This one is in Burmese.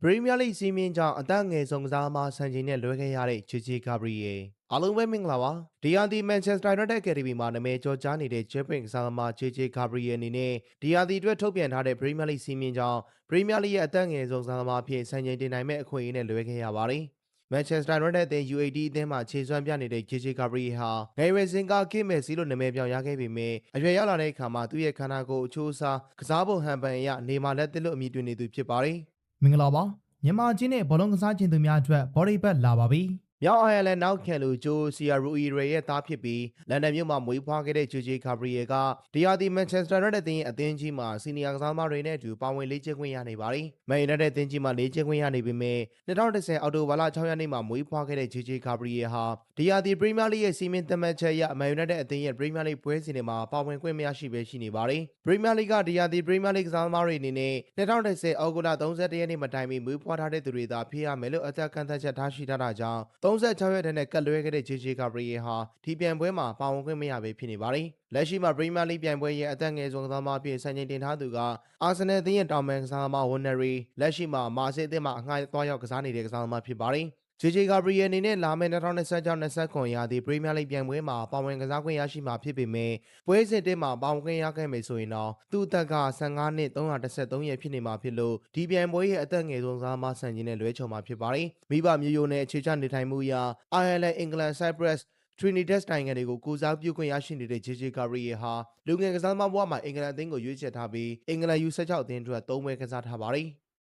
ပရီးမီးယားလိစီးမင်းကြောင့်အသက်ငယ်ဆုံးကစားသမားစံချိန်နဲ့လွဲခဲ့ရတဲ့ဂျေဂျီဂါဘရီယယ်အားလုံးပဲမင်္ဂလာပါဒီယာဒီမန်ချက်စတာယူနိုက်တက်အကယ်ဒမီမှာနာမည်ကျော်ကြားနေတဲ့ဂျက်ပင်ကစားသမားဂျေဂျီဂါဘရီယယ်အနေနဲ့ဒီယာဒီအတွက်ထုတ်ပြန်ထားတဲ့ပရီးမီးယားလိစီးမင်းကြောင့်ပရီးမီးယားလိရဲ့အသက်ငယ်ဆုံးကစားသမားအဖြစ်စံချိန်တင်နိုင်မဲ့အခွင့်အရေးနဲ့လွဲခဲ့ရပါတယ်မန်ချက်စတာယူနိုက်တက်အသင်း UAD အသင်းမှာခြေစွမ်းပြနေတဲ့ဂျေဂျီဂါဘရီယယ်ဟာငယ်ရွယ်စဉ်ကကစ်မယ်စီလို့နာမည်ပြောင်ရခဲ့ပေမဲ့အရွယ်ရောက်လာတဲ့အခါမှာသူ့ရဲ့ခန္ဓာကိုယ်အချိုးအစားကစားပုံဟန်ပန်အရနေမာလက်သစ်လို့အမည်တွင်နေသူဖြစ်ပါတယ်မင်္ဂလာပါမြန်မာချင်းနဲ့ဘောလုံးကစားခြင်းသူများအတွက်ဘော်ဒီဘက်လာပါပြီမြောက်အိုင်ယာလန်နောက်ခံလူဂျိုစီယာရူအီရေရဲ့သားဖြစ်ပြီးလန်ဒန်မြို့မှာမွေးဖွားခဲ့တဲ့ဂျေဂျီဂါဘရီယယ်ကဒီယာဒီမန်ချက်စတာယူနိုက်တက်အသင်းကြီးမှာစီနီယာကစားသမားတွေနဲ့အတူပါဝင်လေ့ကျင့်ခွင့်ရနေပါတယ်။မန်ယူနိုက်တက်အသင်းကြီးမှာလေ့ကျင့်ခွင့်ရနေပေမဲ့2010အောက်တိုဘာလ6ရက်နေ့မှာမွေးဖွားခဲ့တဲ့ဂျေဂျီဂါဘရီယယ်ဟာဒီယာဒီပရီးမီးယားလိရဲ့စီမင်းသတ်မှတ်ချက်အရမန်ယူနိုက်တက်အသင်းရဲ့ပရီးမီးယားလိပွဲစဉ်တွေမှာပါဝင်ခွင့်မရရှိဘဲရှိနေပါတယ်။ပရီးမီးယားလိကဒီယာဒီပရီးမီးယားလိကစားသမားတွေအနေနဲ့2010အောက်တိုဘာလ31ရက်နေ့မတိုင်မီမွေးဖွားထားတဲ့သူတွေသာဖြစ်ရမယ်လို့အသက်ကန့်သတ်ချက်ထားရှိထားတာကြောင့်36ရက်တည်းနဲ့ကတ်လွဲခဲ့တဲ့ဂျေဂျီဂါဘရီယယ်ဟာဒီပြိုင်ပွဲမှာပါဝင်ခွင့်မရဘဲဖြစ်နေပါတယ်။လက်ရှိမှာပရီးမီးယားလိပြိုင်ပွဲရဲ့အသက်ငယ်ဆုံးကစားသမားအဖြစ်စံချိန်တင်ထားသူကအာဆင်နယ်အသင်းရဲ့တောင်ပန်ကစားသမားဝန်နရီလက်ရှိမှာမာဆေးအသင်းမှာအငှားသွားရောက်ကစားနေတဲ့ကစားသမားဖြစ်ပါတယ်။ဂျေဂျီဂါဘရီယယ်အနေနဲ့လာမယ့်2026-29ရာသီပရီးမီးယားလိပြိုင်ပွဲမှာပါဝင်ကစားခွင့်ရရှိမှာဖြစ်ပေမဲ့ပွဲစဉ်တစ်မှာပါဝင်ခွင့်ရခဲ့မယ်ဆိုရင်တော့သူ့အသက်က15နှစ်313ရက်ဖြစ်နေမှာဖြစ်လို့ဒီပြိုင်ပွဲရဲ့အသက်ငယ်ဆုံးကစားသမားစံချိန်နဲ့လွဲချော်မှာဖြစ်ပါတယ်။မိဘမျိုးရိုးနဲ့အခြေချနေထိုင်မှုအရအိုင်ယာလန်အင်္ဂလန်ဆိုက်ပရပ်စ်Trinidad နိုင်ငံတွေကိုကိုစားပြုခွင့်ရရှိနေတဲ့ဂျေဂျီဂါဘရီယယ်ဟာလူငယ်ကစားသမားဘဝမှာအင်္ဂလန်အသင်းကိုရွေးချယ်ထားပြီးအင်္ဂလန် U16 အသင်းအတွက်3ပွဲကစားထားပါတယ်။